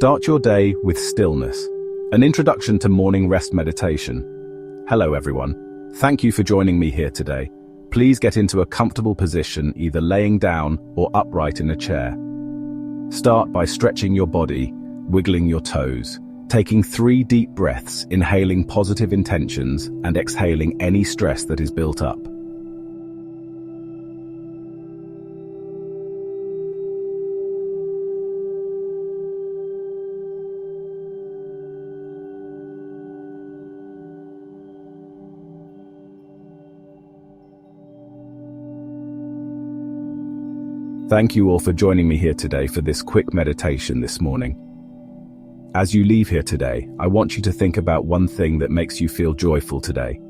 Start your day with stillness, an introduction to morning rest meditation. Hello everyone, thank you for joining me here today. Please get into a comfortable position, either laying down or upright in a chair. Start by stretching your body, wiggling your toes, taking 3 deep breaths, inhaling positive intentions and exhaling any stress that is built up. Thank you all for joining me here today for this quick meditation this morning. As you leave here today, I want you to think about one thing that makes you feel joyful today.